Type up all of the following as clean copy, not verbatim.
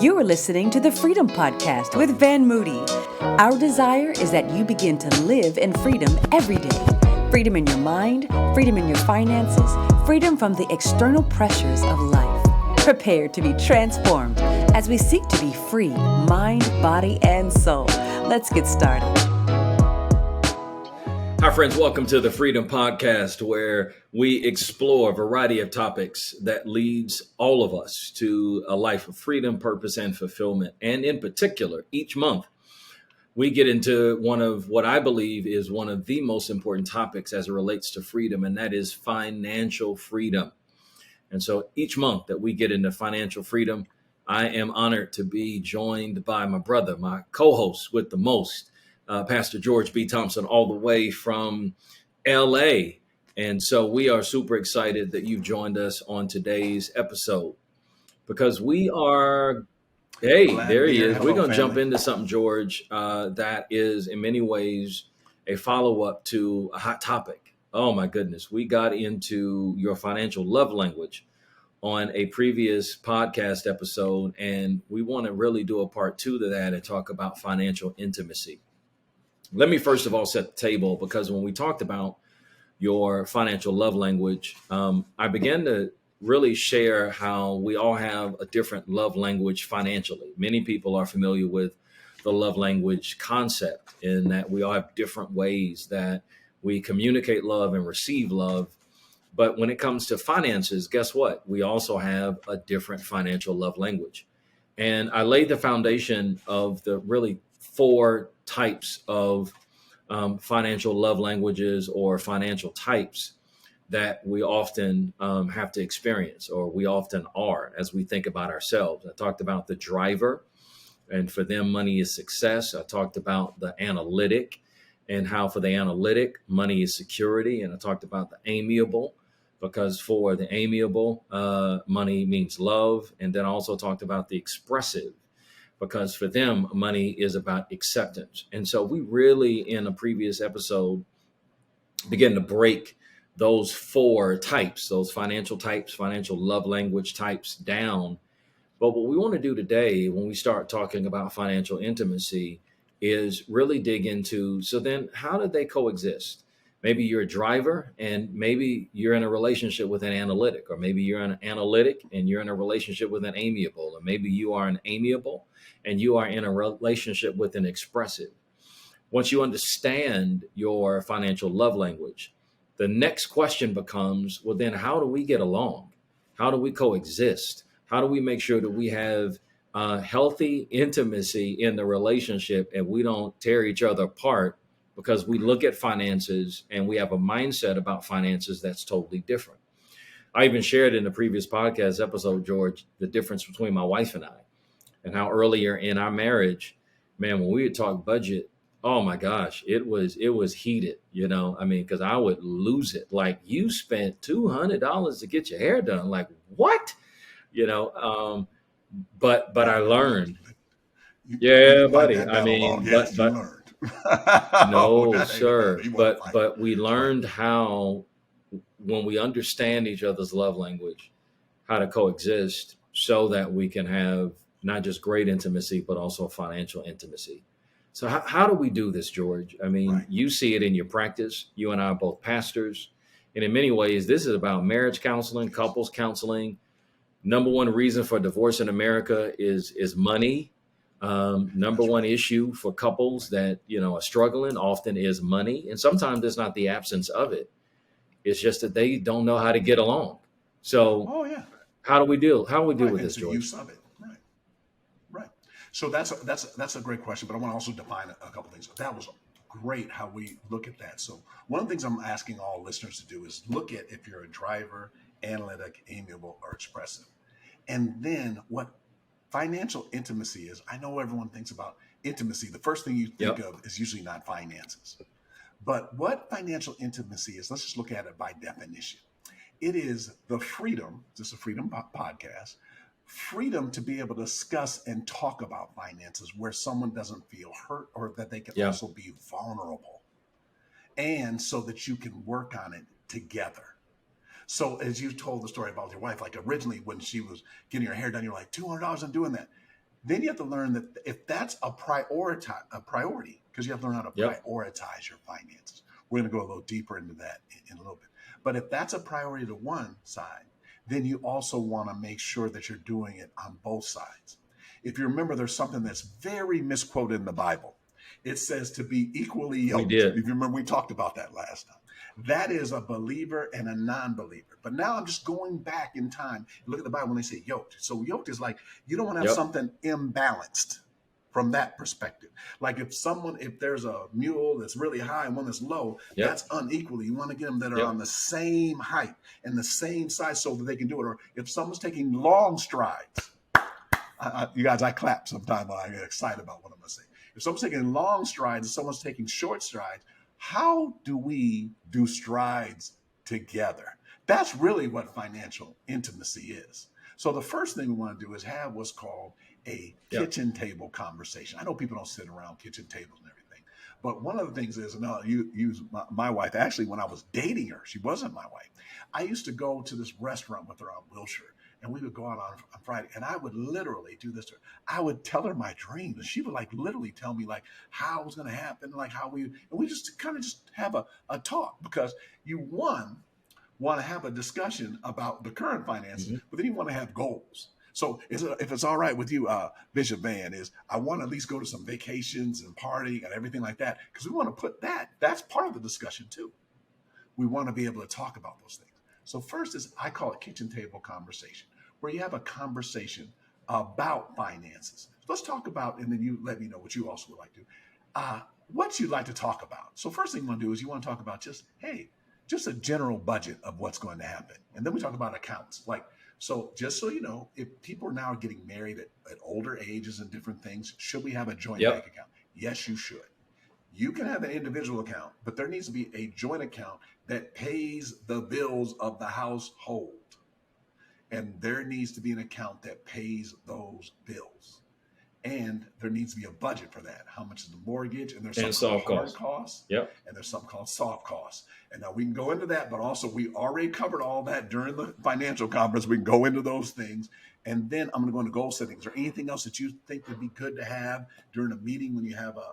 You are listening to the Freedom Podcast with Van Moody. Our desire is that you begin to live in freedom every day. Freedom in your mind, freedom in your finances, freedom from the external pressures of life. Prepare to be transformed as we seek to be free, mind, body, and soul. Let's get started. Hi, friends. Welcome to the Freedom Podcast, where we explore a variety of topics that leads all of us to a life of freedom, purpose, and fulfillment. And in particular, each month, we get into one of what I believe is one of the most important topics as it relates to freedom, and that is financial freedom. And so each month that we get into financial freedom, I am honored to be joined by my brother, my co-host with the most, Pastor George B. Thompson, all the way from LA. And so we are super excited that you've joined us on today's episode because we are, there he is. We're going to jump into something, George, that is in many ways a follow-up to a hot topic. Oh my goodness. We got into your financial love language on a previous podcast episode, and we want to really do a part 2 to that and talk about financial intimacy. Let me first of all set the table, because when we talked about your financial love language, I began to really share how we all have a different love language financially. Many people are familiar with the love language concept in that we all have different ways that we communicate love and receive love. But when it comes to finances, guess what? We also have a different financial love language. And I laid the foundation of the really 4 types of financial love languages or financial types that we often have to experience, or we often are as we think about ourselves. I talked about the driver, and for them, money is success. I talked about the analytic, and how for the analytic, money is security. And I talked about the amiable, because for the amiable, money means love. And then I also talked about the expressive, because for them, money is about acceptance. And so we really, in a previous episode, began to break those 4 types, those financial types, financial love language types down. But what we want to do today, when we start talking about financial intimacy, is really dig into, so then how do they coexist? Maybe you're a driver and maybe you're in a relationship with an analytic, or maybe you're an analytic and you're in a relationship with an amiable, or maybe you are an amiable and you are in a relationship with an expressive. Once you understand your financial love language, the next question becomes, well, then how do we get along? How do we coexist? How do we make sure that we have healthy intimacy in the relationship and we don't tear each other apart because we look at finances and we have a mindset about finances that's totally different? I even shared in the previous podcast episode, George, the difference between my wife and I, and how earlier in our marriage, man, when we would talk budget, oh my gosh, it was heated, because I would lose it. Like, you spent $200 to get your hair done. Like, what? But I learned. Yeah, buddy. I mean, but you learned. No, sir. But we learned how, when we understand each other's love language, how to coexist so that we can have not just great intimacy, but also financial intimacy. So how do we do this, George? I mean, Right. You see it in your practice. You and I are both pastors. And in many ways, this is about marriage counseling, couples counseling. Number one reason for divorce in America is money. Number one issue for couples that, are struggling often is money. And sometimes it's not the absence of it. It's just that they don't know how to get along. So how do we deal with this, George? Use of it. Right. So that's a great question, but I want to also define a couple things. That was great how we look at that. So one of the things I'm asking all listeners to do is look at if you're a driver, analytic, amiable, or expressive. And then what financial intimacy is. I know everyone thinks about intimacy. The first thing you think of is usually not finances. But what financial intimacy is, let's just look at it by definition. It is the freedom, this is a freedom podcast, freedom to be able to discuss and talk about finances where someone doesn't feel hurt, or that they can also be vulnerable. And so that you can work on it together. So as you told the story about your wife, like originally when she was getting her hair done, you're like, $200 on doing that. Then you have to learn that if that's a priority, because you have to learn how to Yep. prioritize your finances. We're going to go a little deeper into that in a little bit. But if that's a priority to one side, then you also want to make sure that you're doing it on both sides. If you remember, there's something that's very misquoted in the Bible. It says to be equally We yoked. did. If you remember, we talked about that last time. That is a believer and a non-believer. But now I'm just going back in time. Look at the Bible when they say yoked. So yoked is like you don't want to have Yep. something imbalanced from that perspective. Like if there's a mule that's really high and one that's low, Yep. that's unequally. You want to get them that are Yep. on the same height and the same size so that they can do it. Or if someone's taking long strides, you guys, I clap sometime when I get excited about what I'm going to say. If someone's taking long strides and someone's taking short strides, how do we do strides together? That's really what financial intimacy is. So the first thing we want to do is have what's called a kitchen table conversation. I know people don't sit around kitchen tables and everything, but one of the things is, no, you use my wife. Actually, when I was dating her, she wasn't my wife. I used to go to this restaurant with her on Wilshire, and we would go out on Friday, and I would literally do this to her. I would tell her my dreams, and she would like literally tell me like how it was going to happen, like and we just kind of just have a talk, because you want to have a discussion about the current finances, but then you want to have goals. So if it's all right with you, Bishop Van, is I want to at least go to some vacations and party and everything like that, because we want to put that's part of the discussion too. We want to be able to talk about those things. So first is, I call it kitchen table conversation, where you have a conversation about finances. Let's talk about, and then you let me know what you also would like to, what you'd like to talk about. So first thing you want to do is you want to talk about just a general budget of what's going to happen. And then we talk about accounts. So just so you know, if people are now getting married at older ages and different things, should we have a joint bank account? Yes, you should. You can have an individual account, but there needs to be a joint account that pays the bills of the household. And there needs to be an account that pays those bills. And there needs to be a budget for that. How much is the mortgage? And there's some called hard costs. Yep. And there's some called soft costs. And now we can go into that, but also we already covered all that during the financial conference. We can go into those things. And then I'm going to go into goal setting. Is there anything else that you think would be good to have during a meeting when you're having,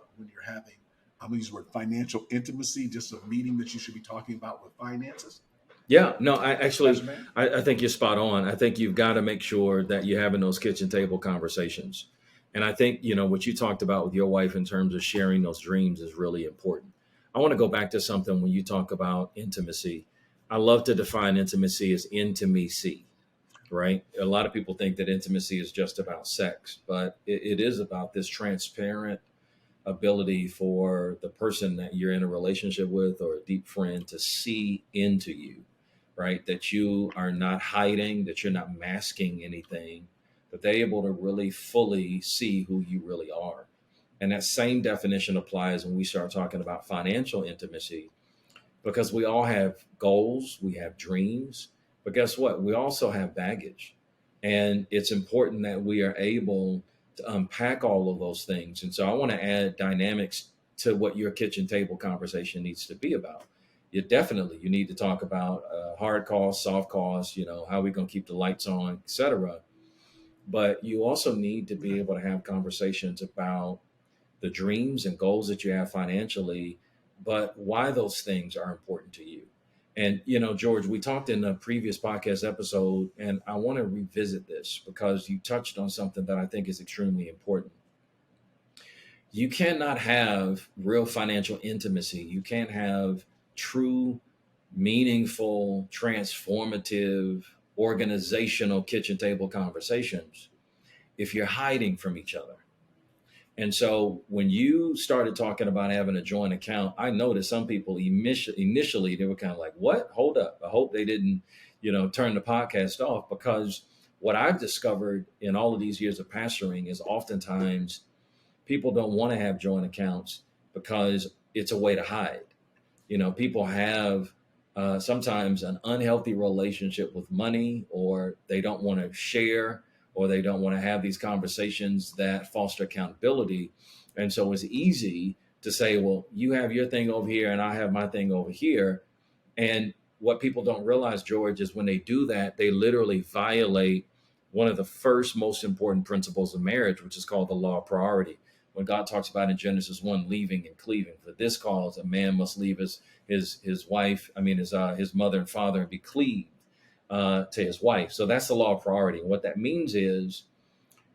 I'm going to use the word financial intimacy, just a meeting that you should be talking about with finances? Yeah, no, I think you're spot on. I think you've got to make sure that you're having those kitchen table conversations. And I think, what you talked about with your wife in terms of sharing those dreams is really important. I want to go back to something when you talk about intimacy. I love to define intimacy as intimacy, right? A lot of people think that intimacy is just about sex, but it is about this transparent ability for the person that you're in a relationship with or a deep friend to see into you, right? That you are not hiding, that you're not masking anything, that they're able to really fully see who you really are. And that same definition applies when we start talking about financial intimacy, because we all have goals, we have dreams, but guess what? We also have baggage. And it's important that we are able to unpack all of those things. And so I want to add dynamics to what your kitchen table conversation needs to be about. You need to talk about hard costs, soft costs, how are we going to keep the lights on, et cetera. But you also need to be able to have conversations about the dreams and goals that you have financially, but why those things are important to you. And, George, we talked in a previous podcast episode, and I want to revisit this because you touched on something that I think is extremely important. You cannot have real financial intimacy. You can't have true, meaningful, transformative, organizational kitchen table conversations if you're hiding from each other. And so when you started talking about having a joint account, I noticed some people initially they were kind of like, what? Hold up. I hope they didn't, turn the podcast off, because what I've discovered in all of these years of pastoring is oftentimes people don't want to have joint accounts because it's a way to hide. People have sometimes an unhealthy relationship with money, or they don't want to share, or they don't want to have these conversations that foster accountability. And so it's easy to say, well, you have your thing over here and I have my thing over here. And what people don't realize, George, is when they do that, they literally violate one of the first most important principles of marriage, which is called the law of priority. When God talks about in Genesis 1, leaving and cleaving, for this cause a man must leave his wife, his mother and father, and be cleaved to his wife. So that's the law of priority. And what that means is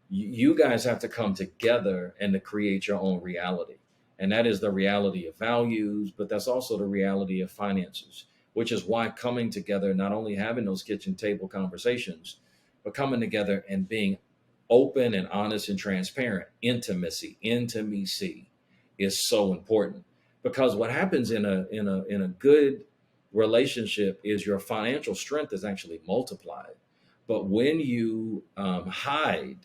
you guys have to come together and to create your own reality. And that is the reality of values, but that's also the reality of finances, which is why coming together, not only having those kitchen table conversations, but coming together and being open and honest and transparent. Intimacy is so important, because what happens in a good relationship is your financial strength is actually multiplied. But when you hide,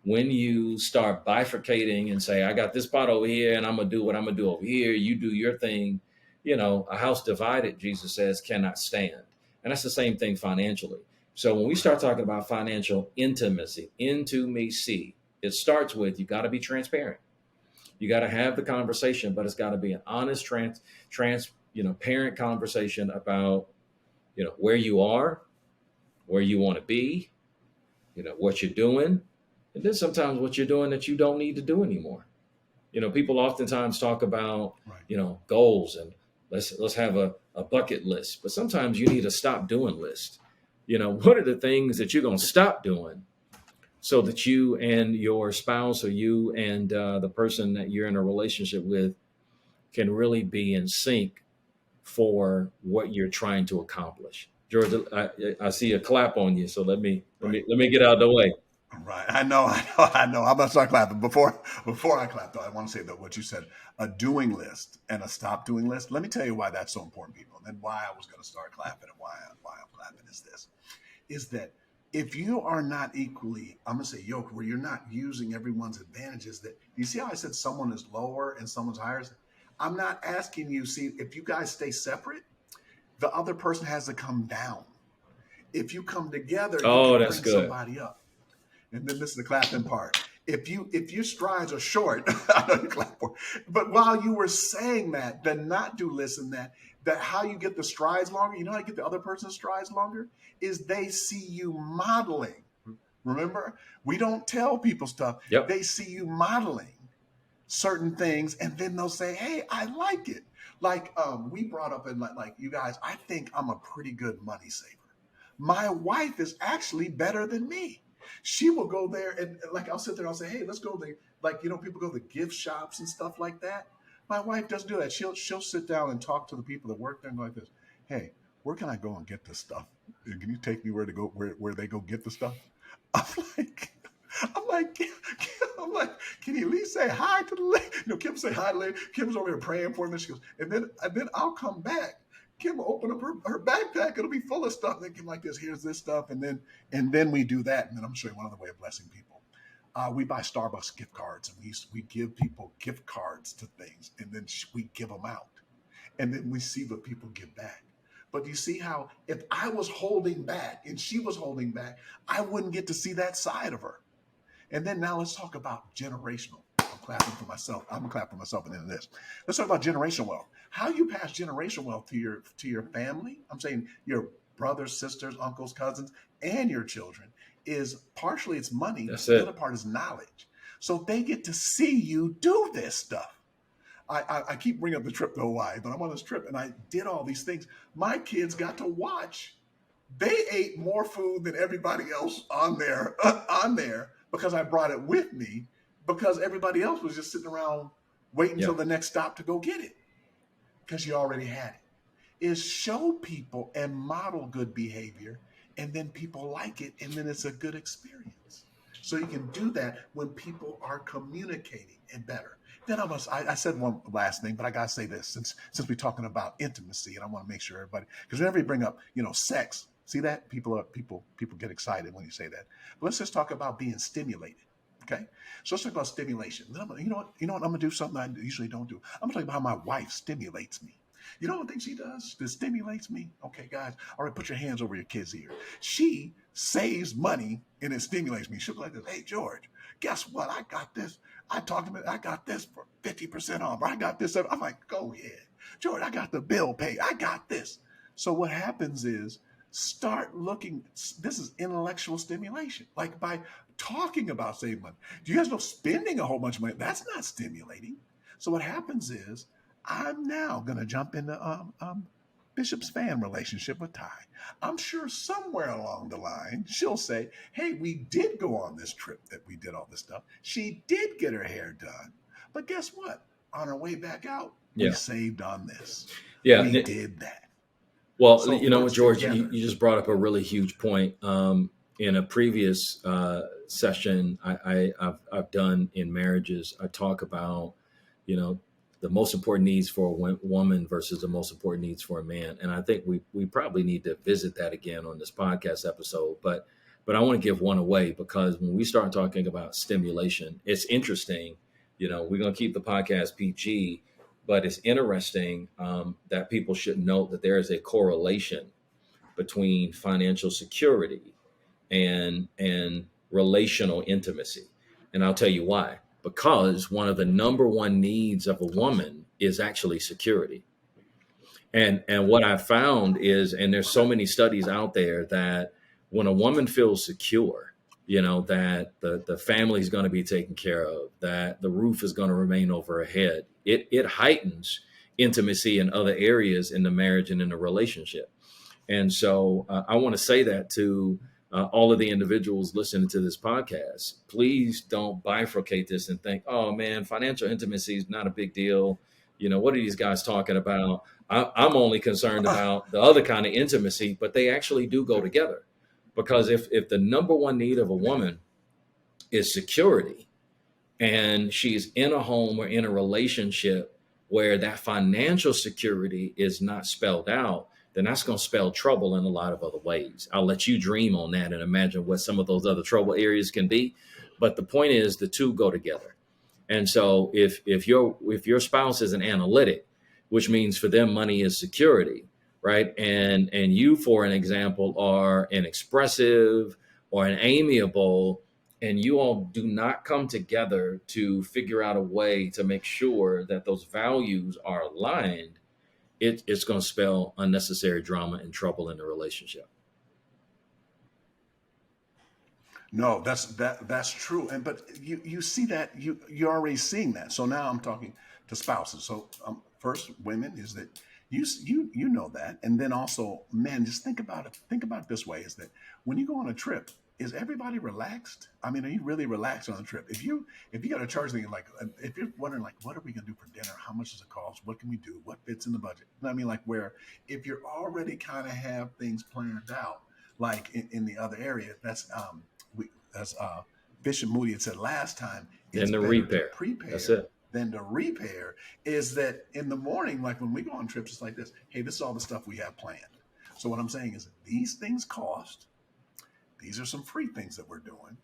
when you start bifurcating and say, I got this pot over here and I'm gonna do what I'm gonna do over here, you do your thing, a house divided, Jesus says, cannot stand. And that's the same thing financially. So when we start talking about financial intimacy, it starts with, you got to be transparent. You got to have the conversation, but it's got to be an honest, parent conversation about, where you are, where you want to be, what you're doing, and then sometimes what you're doing that you don't need to do anymore. People oftentimes talk about, Right. Goals, and let's have a bucket list, but sometimes you need to stop doing lists. What are the things that you're going to stop doing so that you and your spouse, or you and the person that you're in a relationship with, can really be in sync for what you're trying to accomplish? George, I see a clap on you, so let me Right. get out of the way. Right. I know. I'm gonna start clapping. Before I clap though, I want to say that what you said, a doing list and a stop doing list. Let me tell you why that's so important, people, and then why I was gonna start clapping and why I'm clapping is this. Is that if you are not equally, I'm gonna say yoked, where you're not using everyone's advantages, that you see how I said someone is lower and someone's higher? I'm not asking you, see, if you guys stay separate, the other person has to come down. If you come together, you Oh, can that's bring good. somebody up. And then this is the clapping part. If your strides are short, I know you clap for it. But while you were saying that, the not do listen that how you get the strides longer, you know how you get the other person's strides longer? Is they see you modeling. Remember? We don't tell people stuff. Yep. They see you modeling certain things, and then they'll say, hey, I like it. Like we brought up in like you guys, I think I'm a pretty good money saver. My wife is actually better than me. She will go there and like I'll sit there and I'll say, hey, let's go there. Like, people go to gift shops and stuff like that. My wife doesn't do that. She'll sit down and talk to the people that work there and go like this. Hey, where can I go and get this stuff? Can you take me where they go get the stuff? I'm like, I'm like, I'm like, can you at least say hi to the lady? Kim say hi to the lady. Kim's over here praying for me. She goes, and then I'll come back. Kim will open up her backpack. It'll be full of stuff. Then Kim like this. Here's this stuff, and then we do that. And then I'm showing you one other way of blessing people. We buy Starbucks gift cards, and we give people gift cards to things, and then we give them out, and then we see what people give back. But you see how if I was holding back and she was holding back, I wouldn't get to see that side of her. And then now let's talk about generational. I'm clapping for myself. I'm clapping for myself and then this. Let's talk about generational wealth. How you pass generational wealth to your family. I'm saying your brothers, sisters, uncles, cousins, and your children is partially it's money. That's The other it. part is knowledge. So they get to see you do this stuff. I keep bringing up the trip to Hawaii, but I'm on this trip and I did all these things. My kids got to watch. They ate more food than everybody else on there because I brought it with me because everybody else was just sitting around waiting Yeah. until the next stop to go get it because you already had it. Is show people and model good behavior, and then people like it, and then it's a good experience. So you can do that when people are communicating and better. Then I said one last thing, but I gotta say this since we're talking about intimacy, and I want to make sure everybody, because whenever you bring up sex, see that people get excited when you say that. But let's just talk about being stimulated. Okay, so let's talk about stimulation. You know what? I'm gonna do something I usually don't do. I'm gonna talk about how my wife stimulates me. You know what thing she does that stimulates me? Okay, guys. All right, put your hands over your kids' ear. She saves money and it stimulates me. She'll be like this. Hey, George, guess what? I got this. I talked to me. I got this for 50% off. Or I got this. I'm like, go ahead. George, I got the bill paid. I got this. So what happens is Start looking. This is intellectual stimulation. Like by talking about saving money. Do you guys know spending a whole bunch of money? That's not stimulating. So what happens is I'm now going to jump into Bishop's fan relationship with Ty. I'm sure somewhere along the line she'll say, "Hey, we did go on this trip that we did all this stuff. She did get her hair done, but guess what? On our way back out, we Yeah. saved on this. Yeah. We did that." Well, So it you know what, works George, together. you just brought up a really huge point. In a previous session I've done in marriages, I talk about, you know, the most important needs for a woman versus the most important needs for a man. And I think we probably need to visit that again on this podcast episode. But I want to give one away because when we start talking about stimulation, it's interesting. You know, we're going to keep the podcast PG, but it's interesting that people should note that there is a correlation between financial security and relational intimacy. And I'll tell you why. Because one of the number one needs of a woman is actually security. And what I found is, and there's so many studies out there that when a woman feels secure, you know, that the family's going to be taken care of, that the roof is going to remain over her head, it heightens intimacy in other areas in the marriage and in the relationship. And so I want to say that to all of the individuals listening to this podcast. Please don't bifurcate this and think, oh man, financial intimacy is not a big deal. You know, what are these guys talking about? I'm only concerned about the other kind of intimacy, but they actually do go together. Because if the number one need of a woman is security, and she's in a home or in a relationship where that financial security is not spelled out, then that's going to spell trouble in a lot of other ways. I'll let you dream on that and imagine what some of those other trouble areas can be. But the point is the two go together. And so if your spouse is an analytic, which means for them money is security, right? And you, for an example, are an expressive or an amiable, and you all do not come together to figure out a way to make sure that those values are aligned, it's going to spell unnecessary drama and trouble in the relationship. No, that's true. And but you see that you're already seeing that. So now I'm talking to spouses. So first, women is that you know that, and then also men. Just think about it. Think about it this way: is that when you go on a trip, is everybody relaxed? I mean, are you really relaxed on a trip? If you got to charge thing like if you're wondering like what are we gonna do for dinner? How much does it cost? What can we do? What fits in the budget? You know what I mean, like where if you're already kind of have things planned out, like in the other area, that's as Bishop Moody had said last time, it's And the better to repair. That's prepare it. than to repair. Is that in the morning, like when we go on trips, it's like this. Hey, this is all the stuff we have planned. So what I'm saying is these things cost. These are some free things that we're doing.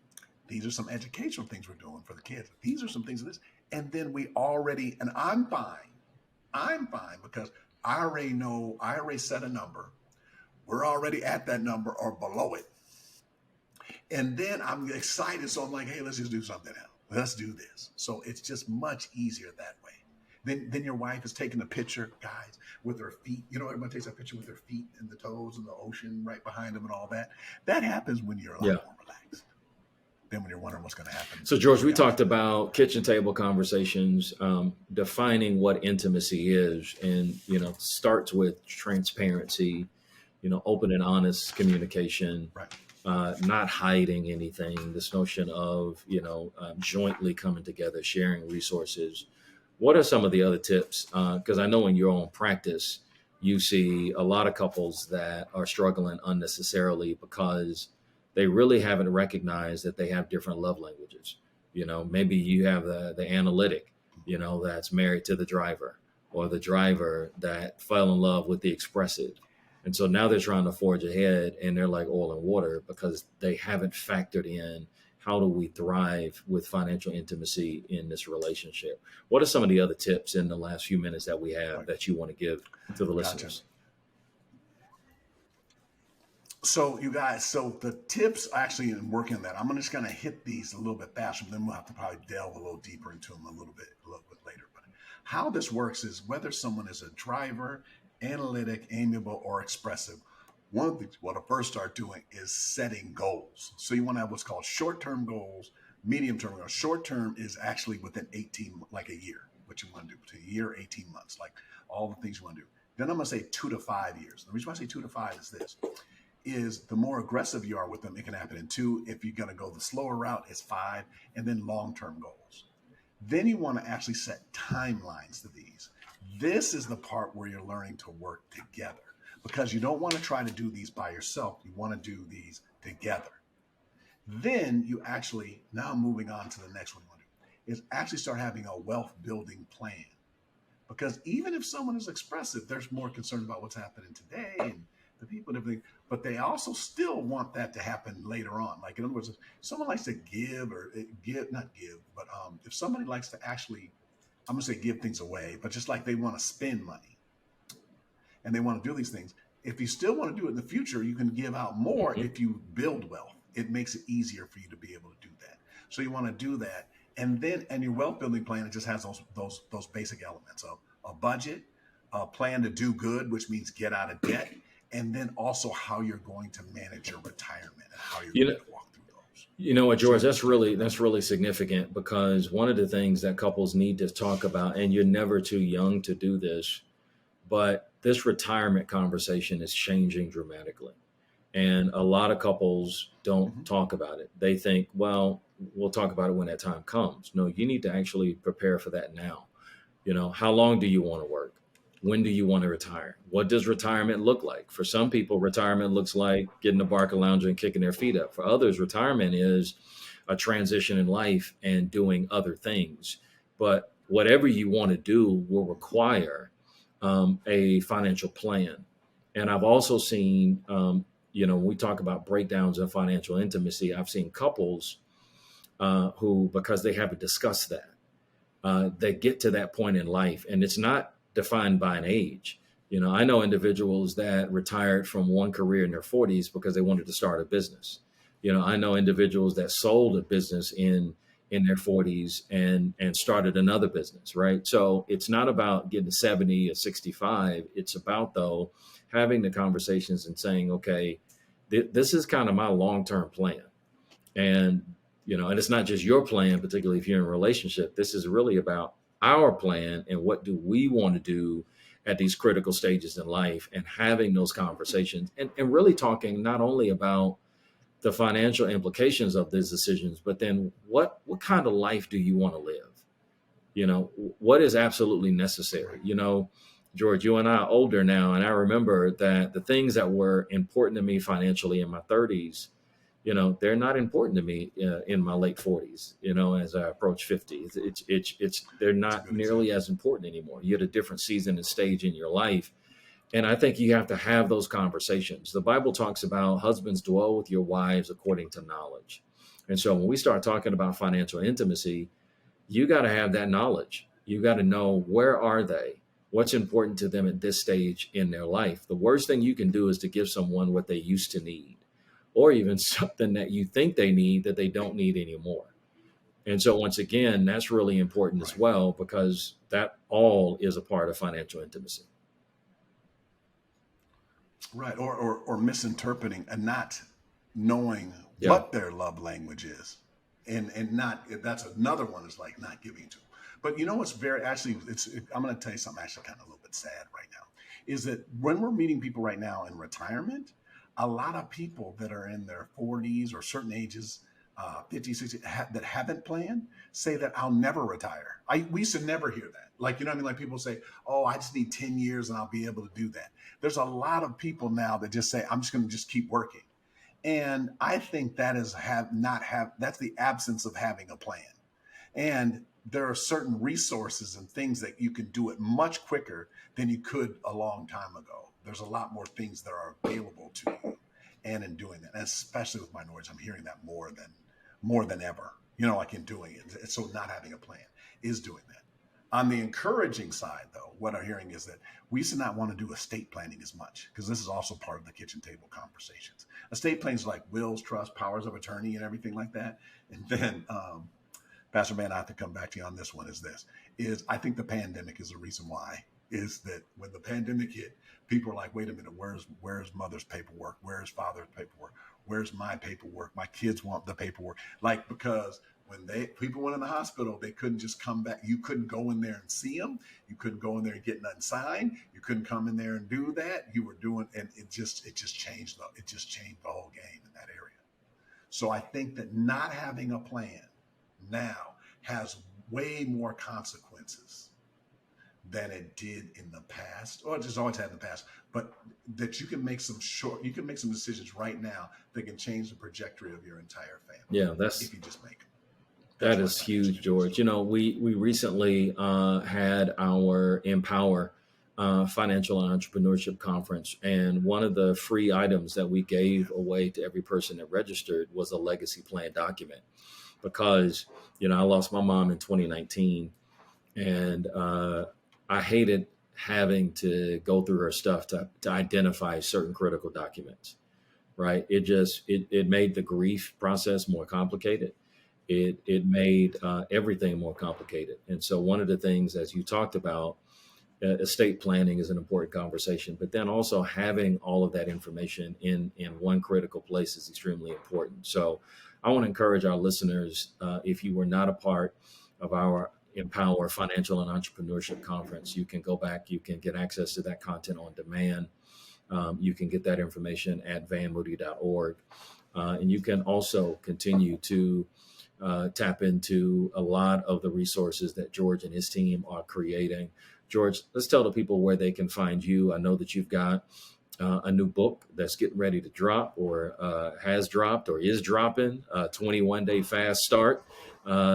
These are some educational things we're doing for the kids. These are some things of this. And then we already, and I'm fine. I'm fine because I already know, I already set a number. We're already at that number or below it. And then I'm excited. So I'm like, hey, let's just do something else. Let's do this. So it's just much easier that way. Then your wife is taking a picture, guys, with her feet. You know, everybody takes a picture with their feet and the toes and the ocean right behind them and all that. That happens when you're a lot Yeah. more relaxed than when you're wondering what's going to happen. So, George, we talked about kitchen table conversations, defining what intimacy is, and starts with transparency, open and honest communication, Right. not hiding anything. This notion of jointly coming together, sharing resources. What are some of the other tips? Because I know in your own practice, you see a lot of couples that are struggling unnecessarily because they really haven't recognized that they have different love languages. Maybe you have the analytic, that's married to the driver, or the driver that fell in love with the expressive. And so now they're trying to forge ahead and they're like oil and water because they haven't factored in how do we thrive with financial intimacy in this relationship. What are some of the other tips in the last few minutes that we have that you want to give to the listeners? So you guys, so the tips actually in working on that, I'm just going to hit these a little bit faster, but then we'll have to probably delve a little deeper into them a little bit later. But how this works is whether someone is a driver, analytic, amiable, or expressive, one of the things you want to first start doing is setting goals. So you want to have what's called short-term goals, medium-term goals. Short-term is actually within 18, like a year, what you want to do, between a year, 18 months, like all the things you want to do. Then I'm going to say 2 to 5 years. The reason why I say 2 to 5 is this, is the more aggressive you are with them, it can happen in 2. If you're going to go the slower route, it's 5, and then long-term goals. Then you want to actually set timelines to these. This is the part where you're learning to work together, because you don't want to try to do these by yourself. You want to do these together. Then you actually, now moving on to the next one you want to do, is actually start having a wealth building plan. Because even if someone is expressive, there's more concern about what's happening today and the people and everything, but they also still want that to happen later on. Like, in other words, if someone likes to give or give, not give, but if somebody likes to actually, I'm going to say give things away, but just like they want to spend money and they want to do these things, if you still want to do it in the future, you can give out more if you build wealth. It makes it easier for you to be able to do that. So you want to do that. And then, and your wealth building plan, it just has those basic elements of a budget, a plan to do good, which means get out of debt, and then also how you're going to manage your retirement and how you're going to walk through those. You know what, George, that's really significant, because one of the things that couples need to talk about, and you're never too young to do this, but this retirement conversation is changing dramatically. And a lot of couples don't talk about it. They think, well, we'll talk about it when that time comes. No, you need to actually prepare for that now. You know, how long do you want to work? When do you want to retire? What does retirement look like? For some people, retirement looks like getting a Barca lounger and kicking their feet up. For others, retirement is a transition in life and doing other things. But whatever you want to do will require a financial plan. And I've also seen, when we talk about breakdowns in financial intimacy, I've seen couples who, because they haven't discussed that, they get to that point in life, and it's not defined by an age. You know, I know individuals that retired from one career in their 40s because they wanted to start a business. You know, I know individuals that sold a business in their 40s and started another business, right? So it's not about getting to 70 or 65. It's about, though, having the conversations and saying, okay, this is kind of my long-term plan. And, and it's not just your plan, particularly if you're in a relationship. This is really about our plan and what do we want to do at these critical stages in life, and having those conversations and really talking not only about the financial implications of these decisions, but then what kind of life do you want to live? What is absolutely necessary? George, you and I are older now, and I remember that the things that were important to me financially in my 30s, they're not important to me in my late 40s, as I approach 50. They're not nearly as important anymore. You're at a different season and stage in your life. And I think you have to have those conversations. The Bible talks about husbands dwell with your wives according to knowledge. And so when we start talking about financial intimacy, you got to have that knowledge. You got to know, where are they? What's important to them at this stage in their life? The worst thing you can do is to give someone what they used to need, or even something that you think they need that they don't need anymore. And so once again, that's really important as well, because that all is a part of financial intimacy. Right. Or misinterpreting and not knowing what their love language is. And not, that's another one, is like not giving to. But what's I'm going to tell you something actually kind of a little bit sad right now, is that when we're meeting people right now in retirement, a lot of people that are in their 40s or certain ages, 50, 60, that haven't planned, say that I'll never retire. We used to never hear that. Like, what I mean? Like, people say, oh, I just need 10 years and I'll be able to do that. There's a lot of people now that just say, I'm just going to just keep working. And I think that is that's the absence of having a plan. And there are certain resources and things that you can do it much quicker than you could a long time ago. There's a lot more things that are available to you. And in doing that, and especially with minorities, I'm hearing that more than ever, like in doing it. So not having a plan is doing that. On the encouraging side, though, what I'm hearing is that we used to not want to do estate planning as much, because this is also part of the kitchen table conversations. Estate plans like wills, trust, powers of attorney, and everything like that. And then, Pastor Man, I have to come back to you on this one. I think the pandemic is the reason why is that when the pandemic hit, people are like, wait a minute, where's mother's paperwork? Where's father's paperwork? Where's my paperwork? My kids want the paperwork. Like, because when people went in the hospital, they couldn't just come back. You couldn't go in there and see them. You couldn't go in there and get nothing signed. You couldn't come in there and do that. You were doing, and it just changed the whole game in that area. So I think that not having a plan now has way more consequences than it did in the past, or just always had in the past, but that you can make some decisions right now that can change the trajectory of your entire family. Yeah, if you just make them. That is huge, George. You know, we recently had our Empower Financial and Entrepreneurship Conference, and one of the free items that we gave away to every person that registered was a legacy plan document, because, you know, I lost my mom in 2019, and I hated having to go through her stuff to identify certain critical documents, right? It made the grief process more complicated. It made everything more complicated. And so one of the things, as you talked about, estate planning is an important conversation, but then also having all of that information in one critical place is extremely important. So I want to encourage our listeners, if you were not a part of our Empower Financial and Entrepreneurship Conference, you can go back, you can get access to that content on demand. You can get that information at vanmoody.org. And you can also continue to tap into a lot of the resources that George and his team are creating. George, let's tell the people where they can find you. I know that you've got a new book that's getting ready to drop, or has dropped, or is dropping, 21-day fast start.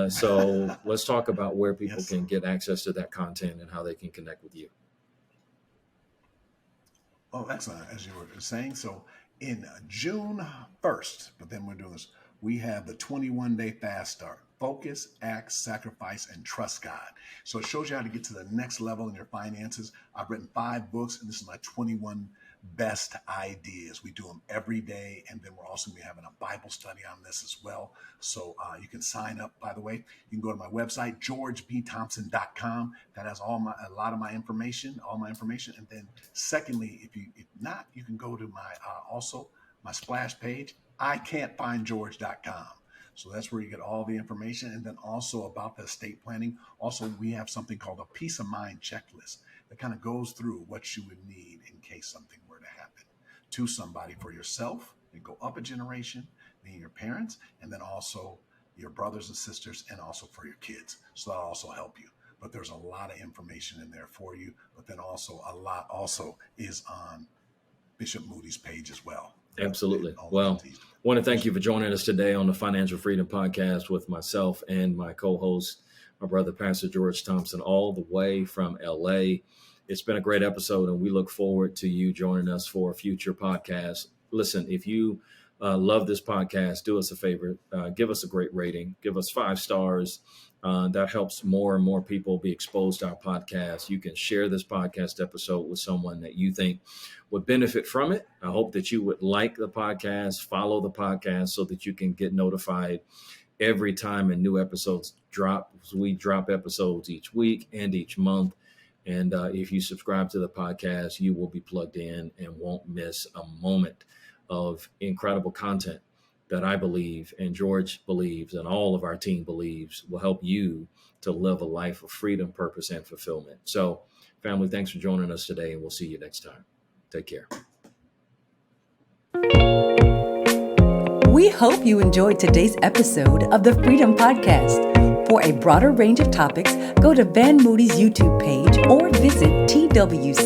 So let's talk about where people can get access to that content and how they can connect with you. Oh, excellent. As you were saying, so in June 1st, but then we're doing this, we have the 21-day fast start. Focus, act, sacrifice, and trust God. So it shows you how to get to the next level in your finances. I've written 5 books, and this is my 21 best ideas. We do them every day, and then we're also going to be having a Bible study on this as well. So you can sign up, by the way. You can go to my website, georgebthompson.com. That has a lot of my information, And then secondly, if not, you can go to my splash page, ican'tfindgeorge.com. So that's where you get all the information. And then also about the estate planning. Also, we have something called a peace of mind checklist that kind of goes through what you would need in case something were to happen to somebody, for yourself, and go up a generation, meaning your parents, and then also your brothers and sisters, and also for your kids. So that'll also help you. But there's a lot of information in there for you. But then also a lot also is on Bishop Moody's page as well. Absolutely. Well, I want to thank you for joining us today on the Financial Freedom Podcast with myself and my co-host, my brother, Pastor George Thompson, all the way from LA. It's been a great episode, and we look forward to you joining us for future podcasts. Listen, if you love this podcast, do us a favor, give us a great rating, give us 5 stars. That helps more and more people be exposed to our podcast. You can share this podcast episode with someone that you think would benefit from it. I hope that you would like the podcast, follow the podcast, so that you can get notified every time a new episodes drop. We drop episodes each week and each month. And if you subscribe to the podcast, you will be plugged in and won't miss a moment of incredible content that I believe, and George believes, and all of our team believes will help you to live a life of freedom, purpose, and fulfillment. So, family, thanks for joining us today, and we'll see you next time. Take care. We hope you enjoyed today's episode of the Freedom Podcast. For a broader range of topics, go to Van Moody's YouTube page or visit twccc.org.